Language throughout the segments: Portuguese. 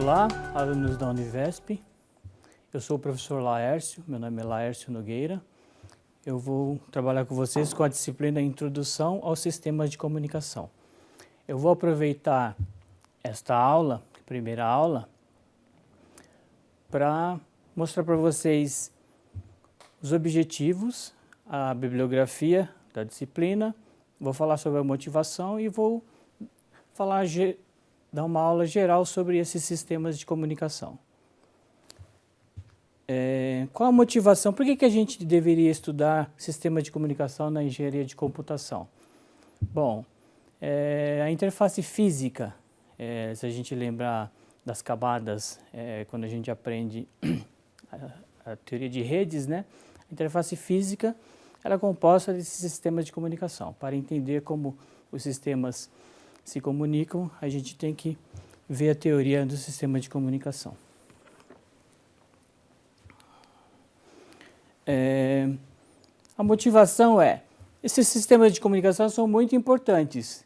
Olá, alunos da Univesp. Eu sou o professor Laércio, meu nome é Laércio Nogueira. Eu vou trabalhar com vocês com a disciplina Introdução aos Sistemas de Comunicação. Eu vou aproveitar esta aula, primeira aula, para mostrar para vocês os objetivos, a bibliografia da disciplina, vou falar sobre a motivação e vou dar uma aula geral sobre esses sistemas de comunicação. Qual a motivação? Por que a gente deveria estudar sistema de comunicação na engenharia de computação? Bom, a interface física, se a gente lembrar das camadas, quando a gente aprende a teoria de redes, né? A interface física ela é composta desses sistemas de comunicação. Para entender como os sistemas se comunicam, a gente tem que ver a teoria do sistema de comunicação. A motivação esses sistemas de comunicação são muito importantes.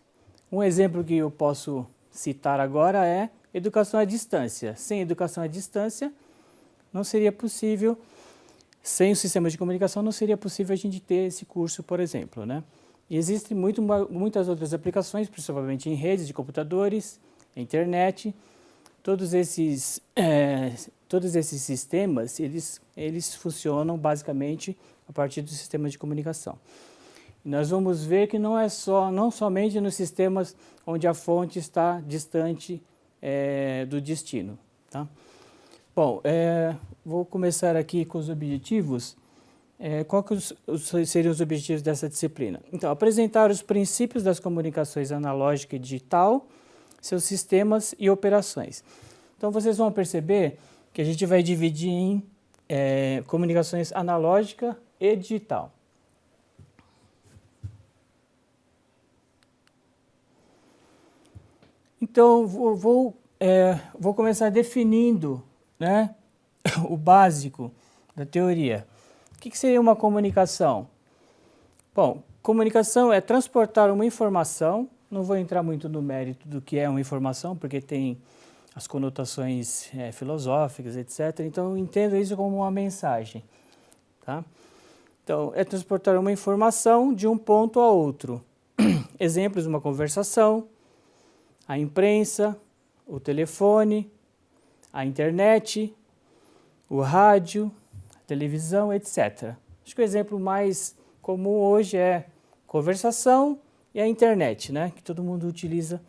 Um exemplo que eu posso citar agora é educação à distância. Sem educação à distância, não seria possível, sem o sistema de comunicação, não seria possível a gente ter esse curso, por exemplo, né? E existem muitas outras aplicações, principalmente em redes de computadores, internet. Todos esses sistemas, eles funcionam basicamente a partir do sistema de comunicação. E nós vamos ver que não somente nos sistemas onde a fonte está distante do destino. Tá? Bom, vou começar aqui com os objetivos. Quais seriam os objetivos dessa disciplina? Então, apresentar os princípios das comunicações analógica e digital, seus sistemas e operações. Então, vocês vão perceber que a gente vai dividir em comunicações analógica e digital. Então, vou começar definindo, né, o básico da teoria. O que seria uma comunicação? Bom, comunicação é transportar uma informação. Não vou entrar muito no mérito do que é uma informação, porque tem as conotações filosóficas, etc. Então, entenda isso como uma mensagem. Tá? Então, é transportar uma informação de um ponto a outro. Exemplos, uma conversação, a imprensa, o telefone, a internet, o rádio, a televisão, etc. Acho que o exemplo mais comum hoje é conversação e a internet, né? Que todo mundo utiliza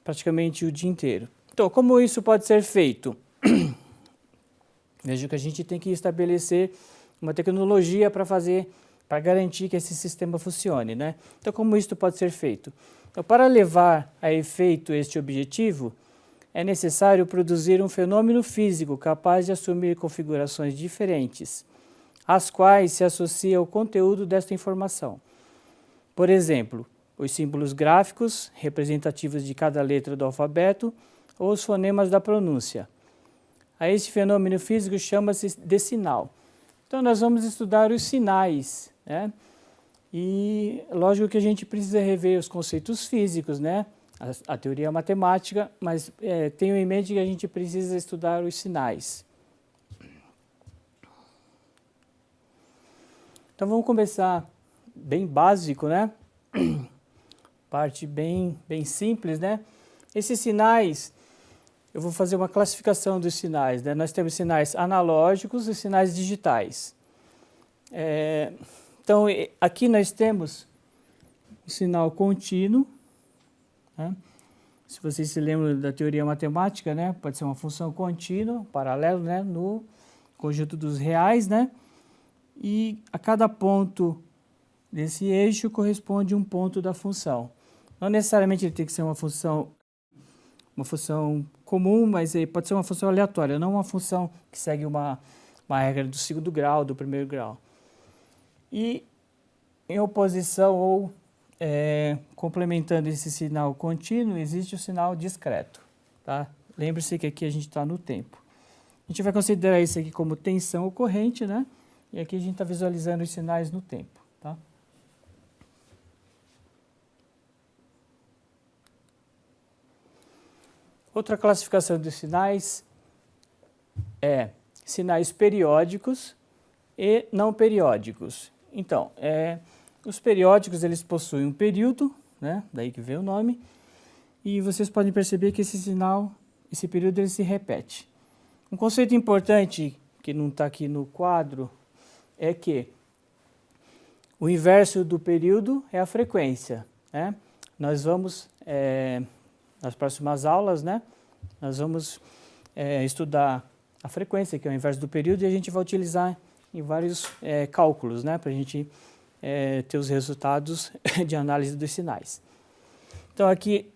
praticamente o dia inteiro. Então, como isso pode ser feito? Veja que a gente tem que estabelecer uma tecnologia para garantir que esse sistema funcione, né? Então, como isso pode ser feito? Então, para levar a efeito este objetivo, é necessário produzir um fenômeno físico capaz de assumir configurações diferentes, às quais se associa o conteúdo desta informação. Por exemplo, os símbolos gráficos, representativos de cada letra do alfabeto, ou os fonemas da pronúncia. A este fenômeno físico chama-se de sinal. Então, nós vamos estudar os sinais, né? E lógico que a gente precisa rever os conceitos físicos, né? A teoria matemática, mas tenham em mente que a gente precisa estudar os sinais. Então, vamos começar bem básico, né? Parte bem simples, né? Esses sinais, eu vou fazer uma classificação dos sinais, né? Nós temos sinais analógicos e sinais digitais. Então, aqui nós temos o sinal contínuo, né? Se vocês se lembram da teoria matemática, né? Pode ser uma função contínua, paralelo, né? No conjunto dos reais, né? E a cada ponto desse eixo corresponde um ponto da função. Não necessariamente ele tem que ser uma função comum, mas pode ser uma função aleatória, não uma função que segue uma regra do segundo grau, do primeiro grau. E em oposição ou complementando esse sinal contínuo, existe o sinal discreto. Tá? Lembre-se que aqui a gente está no tempo. A gente vai considerar isso aqui como tensão ou corrente, né? E aqui a gente está visualizando os sinais no tempo. Tá? Outra classificação dos sinais é sinais periódicos e não periódicos. Então, os periódicos eles possuem um período, né? Daí que vem o nome, e vocês podem perceber que esse período ele se repete. Um conceito importante que não está aqui no quadro é que o inverso do período é a frequência, né? Nós vamos, nas próximas aulas, né, nós vamos estudar a frequência, que é o inverso do período, e a gente vai utilizar em vários cálculos, né, para a gente ter os resultados de análise dos sinais. Então aqui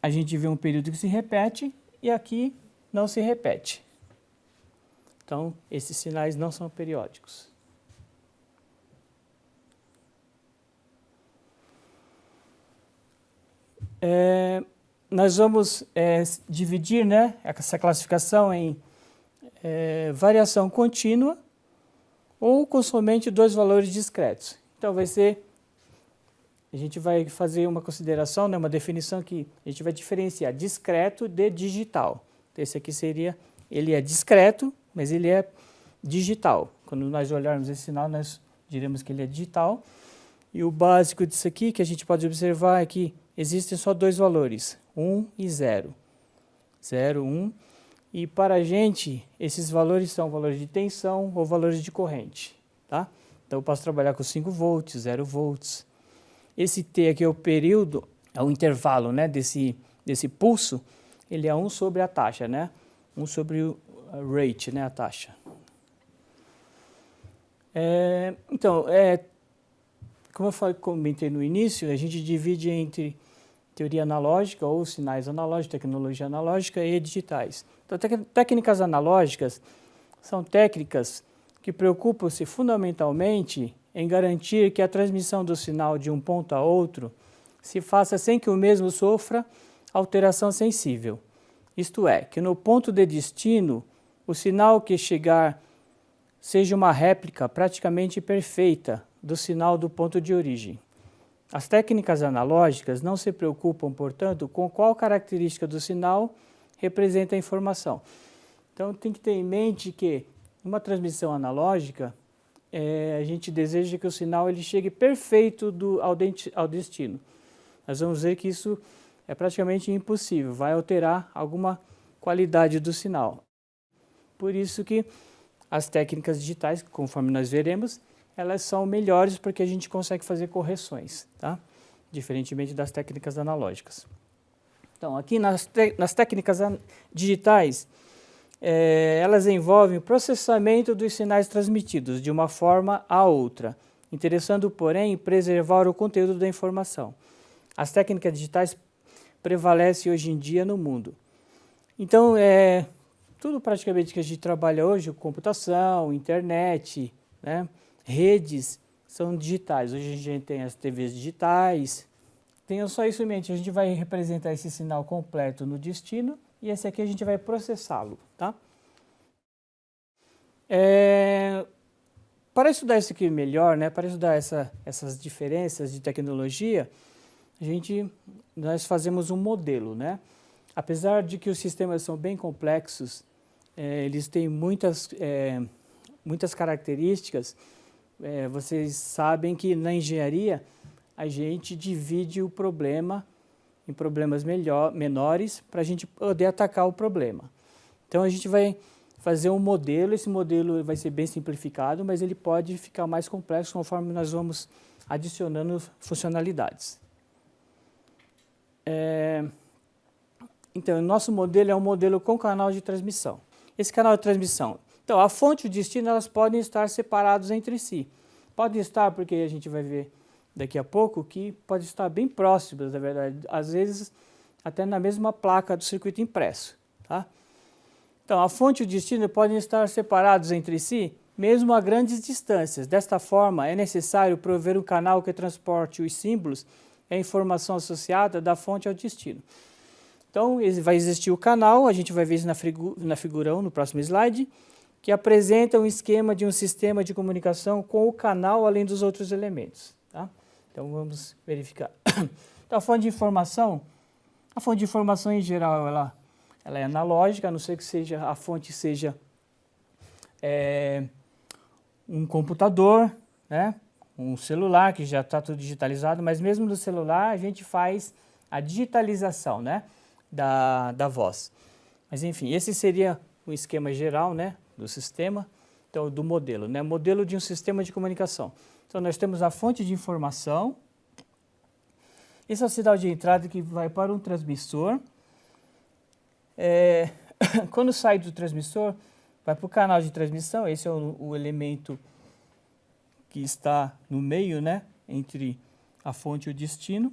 a gente vê um período que se repete e aqui não se repete. Então esses sinais não são periódicos. Nós vamos dividir, né, essa classificação em variação contínua ou com somente dois valores discretos. Então a gente vai fazer uma consideração, né, uma definição que a gente vai diferenciar discreto de digital. Esse aqui ele é discreto, mas ele é digital. Quando nós olharmos esse sinal, nós diremos que ele é digital. E o básico disso aqui, que a gente pode observar, é que existem só dois valores, 1 e 0. 0, 1. E para a gente, esses valores são valores de tensão ou valores de corrente. Tá? Então eu posso trabalhar com 5 volts, 0 volts. Esse T aqui é o período, é o intervalo, né, desse pulso, ele é 1 sobre a taxa, né? 1 sobre o rate, né, a taxa. Como eu comentei no início, a gente divide entre teoria analógica ou sinais analógicos, tecnologia analógica e digitais. Então, técnicas analógicas são técnicas que preocupam-se fundamentalmente em garantir que a transmissão do sinal de um ponto a outro se faça sem que o mesmo sofra alteração sensível. Isto é, que no ponto de destino, o sinal que chegar seja uma réplica praticamente perfeita do sinal do ponto de origem. As técnicas analógicas não se preocupam, portanto, com qual característica do sinal representa a informação. Então, tem que ter em mente que, numa transmissão analógica, a gente deseja que o sinal ele chegue perfeito ao destino. Nós vamos ver que isso é praticamente impossível, vai alterar alguma qualidade do sinal. Por isso que as técnicas digitais, conforme nós veremos, elas são melhores porque a gente consegue fazer correções, tá? Diferentemente das técnicas analógicas. Então, aqui nas técnicas digitais, elas envolvem o processamento dos sinais transmitidos de uma forma a outra, interessando, porém, preservar o conteúdo da informação. As técnicas digitais prevalecem hoje em dia no mundo. Então, tudo praticamente que a gente trabalha hoje, computação, internet, né, redes, são digitais. Hoje a gente tem as TVs digitais. Tenham só isso em mente, a gente vai representar esse sinal completo no destino e esse aqui a gente vai processá-lo, tá? Para estudar isso aqui melhor, né, para estudar essas diferenças de tecnologia, nós fazemos um modelo, né? Apesar de que os sistemas são bem complexos, eles têm muitas características, vocês sabem que na engenharia a gente divide o problema em problemas menores para a gente poder atacar o problema. Então a gente vai fazer um modelo, esse modelo vai ser bem simplificado, mas ele pode ficar mais complexo conforme nós vamos adicionando funcionalidades. Então, o nosso modelo é um modelo com canal de transmissão. Esse canal de transmissão, então, a fonte e o destino, elas podem estar separados entre si. Podem estar, porque a gente vai ver daqui a pouco, que pode estar bem próximas, na verdade, às vezes até na mesma placa do circuito impresso, tá? Então, a fonte e o destino podem estar separados entre si, mesmo a grandes distâncias. Desta forma, é necessário prover um canal que transporte os símbolos e a informação associada da fonte ao destino. Então, vai existir o canal, a gente vai ver isso na figura 1, no próximo slide, que apresenta um esquema de um sistema de comunicação com o canal, além dos outros elementos. Tá? Então, vamos verificar. Então, a fonte de informação em geral, ela ela é analógica, a não ser que a fonte seja um computador, né? Um celular, que já está tudo digitalizado, mas mesmo no celular a gente faz a digitalização, né? da voz. Mas enfim, esse seria o esquema geral, né? Do sistema, então, do modelo, né? Modelo de um sistema de comunicação. Então nós temos a fonte de informação, esse é o sinal de entrada que vai para um transmissor. Quando sai do transmissor, vai para o canal de transmissão, esse é o elemento que está no meio, né, entre a fonte e o destino.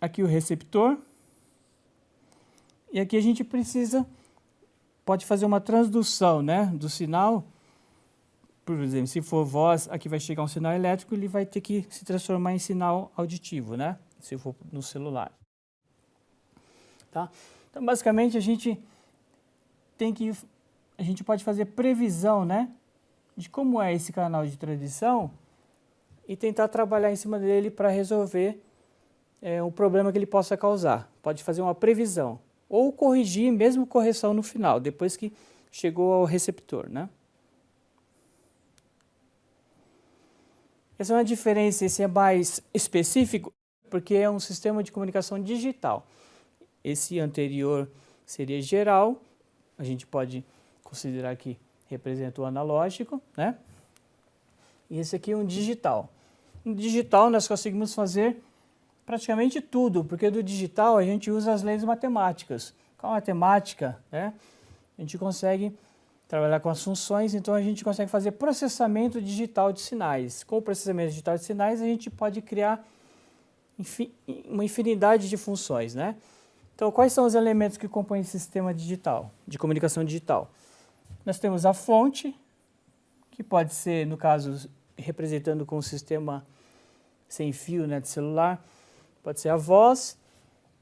Aqui o receptor. E aqui a gente pode fazer uma transdução, né, do sinal. Por exemplo, se for voz, aqui vai chegar um sinal elétrico, ele vai ter que se transformar em sinal auditivo, né, se for no celular. Tá? Então, basicamente, a gente pode fazer previsão, né, de como é esse canal de transmissão e tentar trabalhar em cima dele para resolver um problema que ele possa causar. Pode fazer uma previsão ou corrigir, mesmo correção no final, depois que chegou ao receptor, né? Essa é uma diferença, esse é mais específico, porque é um sistema de comunicação digital. Esse anterior seria geral, a gente pode considerar que representa o analógico, né? E esse aqui é um digital. No digital nós conseguimos fazer praticamente tudo, porque do digital a gente usa as leis matemáticas. Com a matemática, né, a gente consegue trabalhar com as funções, então a gente consegue fazer processamento digital de sinais. Com o processamento digital de sinais a gente pode criar uma infinidade de funções, né? Então, quais são os elementos que compõem esse sistema digital, de comunicação digital? Nós temos a fonte, que pode ser, no caso, representando com o sistema sem fio, né, de celular, pode ser a voz,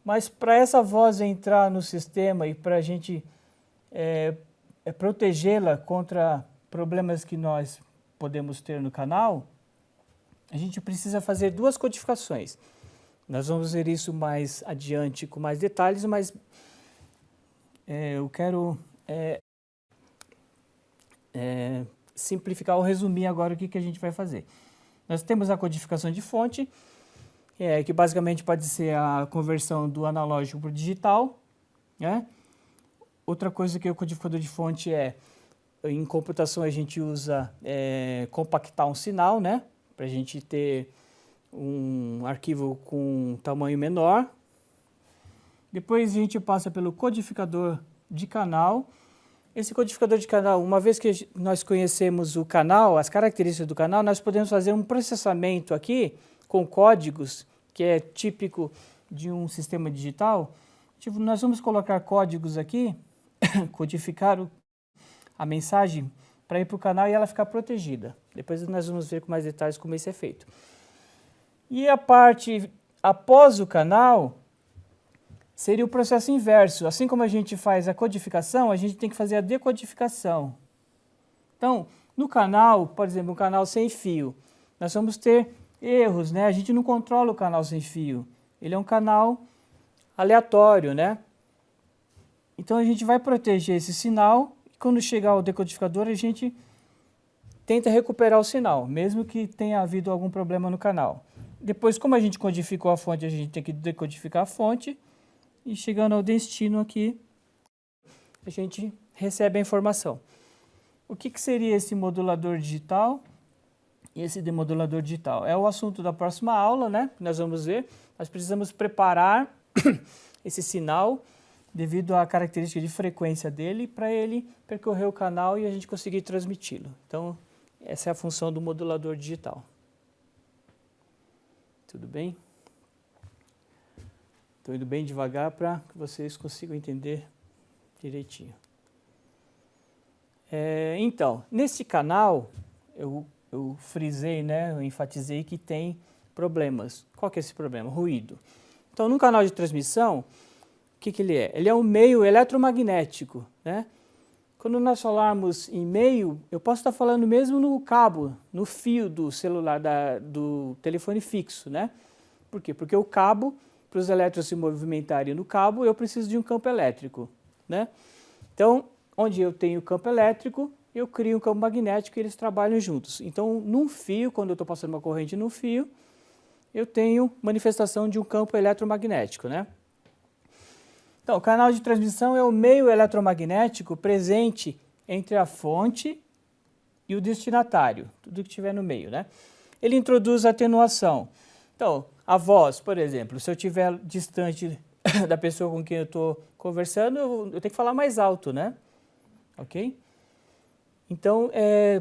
mas para essa voz entrar no sistema e para a gente protegê-la contra problemas que nós podemos ter no canal, a gente precisa fazer duas codificações. Nós vamos ver isso mais adiante com mais detalhes, mas eu quero simplificar ou resumir agora o que a gente vai fazer. Nós temos a codificação de fonte, que basicamente pode ser a conversão do analógico para o digital, né? Outra coisa que o codificador de fonte em computação a gente usa compactar um sinal, né? Para a gente ter um arquivo com tamanho menor. Depois a gente passa pelo codificador de canal. Esse codificador de canal, uma vez que nós conhecemos o canal, as características do canal, nós podemos fazer um processamento aqui com códigos, que é típico de um sistema digital. Tipo, nós vamos colocar códigos aqui, codificar a mensagem para ir para o canal e ela ficar protegida. Depois nós vamos ver com mais detalhes como isso é feito. E a parte após o canal seria o processo inverso. Assim como a gente faz a codificação, a gente tem que fazer a decodificação. Então, no canal, por exemplo, um canal sem fio, nós vamos ter erros, né? A gente não controla o canal sem fio. Ele é um canal aleatório, né? Então a gente vai proteger esse sinal e quando chegar ao decodificador a gente tenta recuperar o sinal, mesmo que tenha havido algum problema no canal. Depois, como a gente codificou a fonte, a gente tem que decodificar a fonte e chegando ao destino aqui, a gente recebe a informação. O que seria esse modulador digital e esse demodulador digital? É o assunto da próxima aula, né? Nós vamos ver. Nós precisamos preparar esse sinal devido à característica de frequência dele para ele percorrer o canal e a gente conseguir transmiti-lo. Então, essa é a função do modulador digital. Tudo bem? Estou indo bem devagar para que vocês consigam entender direitinho. Então, nesse canal, eu frisei, né, eu enfatizei que tem problemas. Qual que é esse problema? Ruído. Então, num canal de transmissão, o que ele é? Ele é um meio eletromagnético, né? Quando nós falarmos em meio, eu posso estar falando mesmo no cabo, no fio do celular, do telefone fixo, né? Por quê? Porque o cabo, para os elétrons se movimentarem no cabo, eu preciso de um campo elétrico, né? Então, onde eu tenho campo elétrico, eu crio um campo magnético e eles trabalham juntos. Então, num fio, quando eu estou passando uma corrente no fio, eu tenho manifestação de um campo eletromagnético, né? Então, o canal de transmissão é o meio eletromagnético presente entre a fonte e o destinatário, tudo que tiver no meio, né? Ele introduz atenuação. Então, a voz, por exemplo, se eu estiver distante da pessoa com quem eu estou conversando, eu tenho que falar mais alto, né? Ok? Então,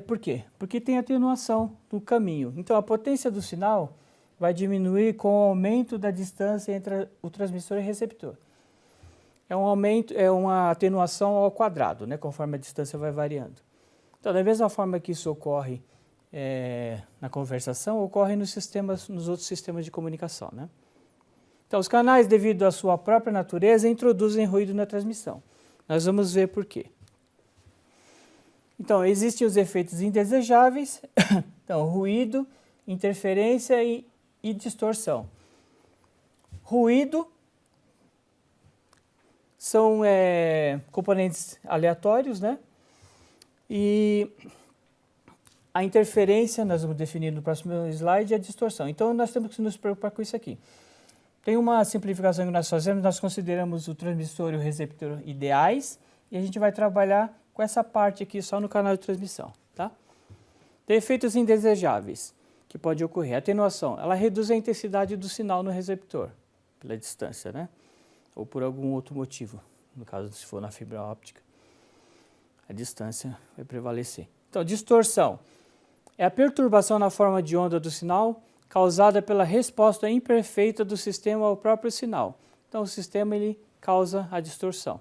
por quê? Porque tem atenuação no caminho. Então, a potência do sinal vai diminuir com o aumento da distância entre o transmissor e o receptor. É uma atenuação ao quadrado, né? Conforme a distância vai variando. Então, da mesma forma que isso ocorre na conversação, ocorre nos outros sistemas de comunicação, né? Então, os canais, devido à sua própria natureza, introduzem ruído na transmissão. Nós vamos ver por quê. Então, existem os efeitos indesejáveis, então, ruído, interferência e distorção. Ruído são componentes aleatórios, né? E a interferência, nós vamos definir no próximo slide, é a distorção. Então, nós temos que nos preocupar com isso aqui. Tem uma simplificação que nós fazemos, nós consideramos o transmissor e o receptor ideais, e a gente vai trabalhar com essa parte aqui só no canal de transmissão, tá? Tem efeitos indesejáveis que pode ocorrer. A atenuação, ela reduz a intensidade do sinal no receptor, pela distância, né? Ou por algum outro motivo, no caso se for na fibra óptica, a distância vai prevalecer. Então, distorção é a perturbação na forma de onda do sinal causada pela resposta imperfeita do sistema ao próprio sinal. Então, o sistema ele causa a distorção.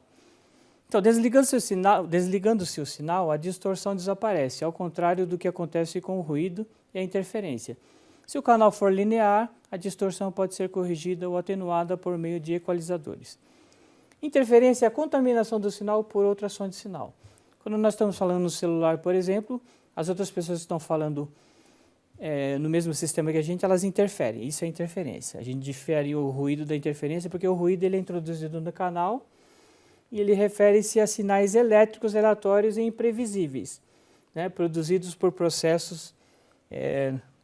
Então, desligando-se o sinal, a distorção desaparece, ao contrário do que acontece com o ruído e a interferência. Se o canal for linear, a distorção pode ser corrigida ou atenuada por meio de equalizadores. Interferência é a contaminação do sinal por outra fonte de sinal. Quando nós estamos falando no celular, por exemplo, as outras pessoas que estão falando no mesmo sistema que a gente, elas interferem. Isso é interferência. A gente difere o ruído da interferência porque o ruído ele é introduzido no canal e ele refere-se a sinais elétricos aleatórios e imprevisíveis, né, produzidos por processos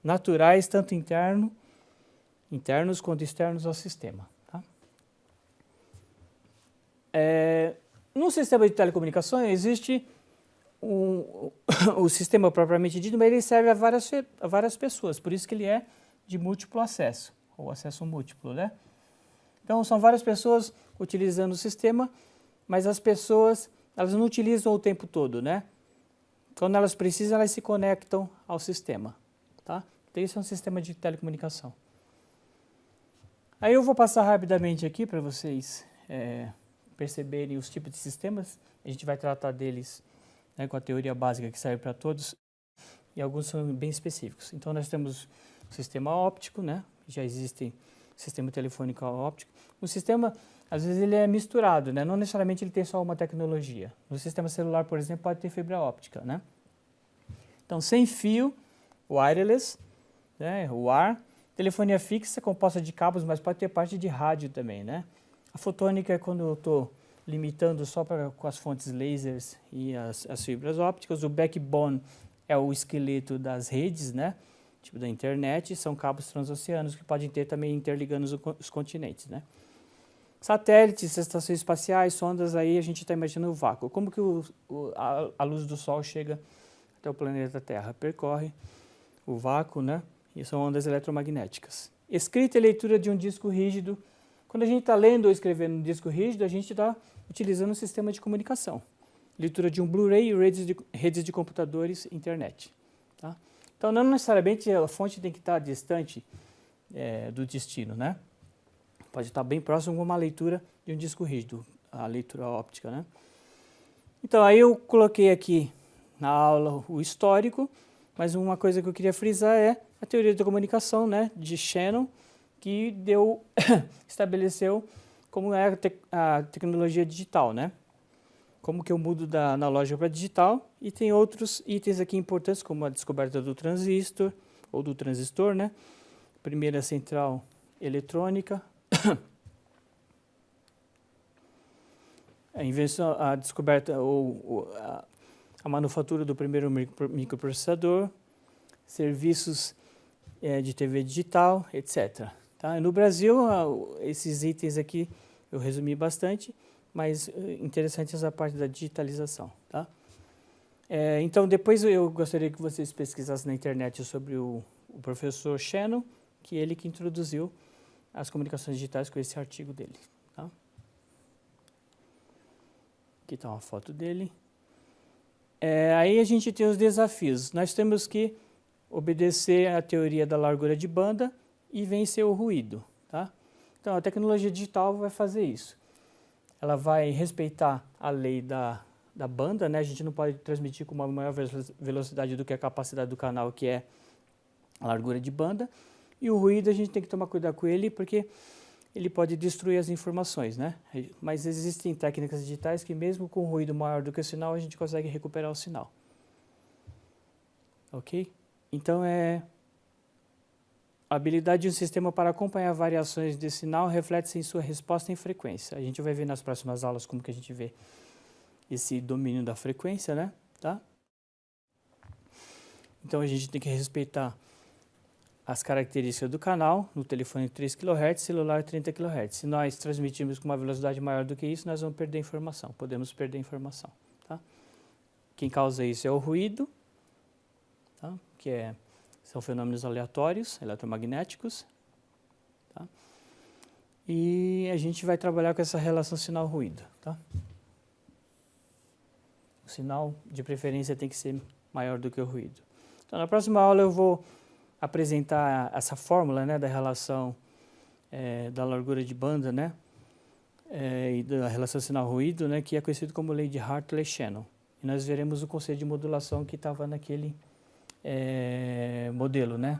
naturais, tanto internos quanto externos ao sistema. Tá? No sistema de telecomunicações existe o sistema propriamente dito, mas ele serve a várias pessoas, por isso que ele é de múltiplo acesso, ou acesso múltiplo, né? Então, são várias pessoas utilizando o sistema, mas as pessoas, elas não utilizam o tempo todo, né? Quando elas precisam, elas se conectam ao sistema, tá? Então, isso é um sistema de telecomunicação. Aí eu vou passar rapidamente aqui para vocês perceberem os tipos de sistemas. A gente vai tratar deles, né, com a teoria básica que serve para todos, e alguns são bem específicos. Então, nós temos o sistema óptico, né? Já existe sistema telefônico óptico. O sistema, às vezes, ele é misturado, né? Não necessariamente ele tem só uma tecnologia. No sistema celular, por exemplo, pode ter fibra óptica, né? Então, sem fio, wireless, né? WAR, telefonia fixa composta de cabos, mas pode ter parte de rádio também, né? A fotônica é quando eu estou limitando só com as fontes lasers e as fibras ópticas. O backbone é o esqueleto das redes, né? Tipo da internet, são cabos transoceânicos que podem ter também interligando os continentes, né? Satélites, estações espaciais, sondas, aí a gente está imaginando o vácuo. Como que a luz do Sol chega até o planeta Terra? Percorre o vácuo, né? E são ondas eletromagnéticas. Escrita e leitura de um disco rígido. Quando a gente está lendo ou escrevendo um disco rígido, a gente está utilizando um sistema de comunicação. Leitura de um Blu-ray e redes de computadores e internet. Tá? Então, não necessariamente a fonte tem que estar distante do destino, né? Pode estar bem próximo com uma leitura de um disco rígido, a leitura óptica, né? Então, aí eu coloquei aqui na aula o histórico, mas uma coisa que eu queria frisar é a teoria da comunicação, né, de Shannon, que estabeleceu como é a tecnologia digital, né? Como que eu mudo da analógica para digital, e tem outros itens aqui importantes, como a descoberta do transistor, ou do transistor, né? Primeira central eletrônica, a invenção, a descoberta a manufatura do primeiro microprocessador, serviços de TV digital, etc. Tá? No Brasil, esses itens aqui eu resumi bastante, mas interessante essa parte da digitalização. Tá? Então, depois eu gostaria que vocês pesquisassem na internet sobre o professor Shannon, que ele que introduziu as comunicações digitais com esse artigo dele. Tá? Aqui está uma foto dele. Aí a gente tem os desafios. Nós temos que obedecer à teoria da largura de banda e vencer o ruído. Tá? Então, a tecnologia digital vai fazer isso. Ela vai respeitar a lei da banda, né? A gente não pode transmitir com uma maior velocidade do que a capacidade do canal, que é a largura de banda. E o ruído a gente tem que tomar cuidado com ele, porque ele pode destruir as informações, né? Mas existem técnicas digitais que mesmo com ruído maior do que o sinal, a gente consegue recuperar o sinal. Ok? Então, a habilidade de um sistema para acompanhar variações de sinal reflete-se em sua resposta em frequência. A gente vai ver nas próximas aulas como que a gente vê esse domínio da frequência, né? Tá? Então, a gente tem que respeitar as características do canal, no telefone 3 kHz, celular 30 kHz. Se nós transmitirmos com uma velocidade maior do que isso, nós vamos perder informação, podemos perder informação. Tá? Quem causa isso é o ruído, tá? Que são fenômenos aleatórios, eletromagnéticos. Tá? E a gente vai trabalhar com essa relação sinal-ruído. Tá? O sinal, de preferência, tem que ser maior do que o ruído. Então, na próxima aula eu vou apresentar essa fórmula, né, da relação da largura de banda, né, e da relação sinal-ruído, né, que é conhecido como lei de Hartley-Shannon. E nós veremos o conceito de modulação que estava naquele modelo, né.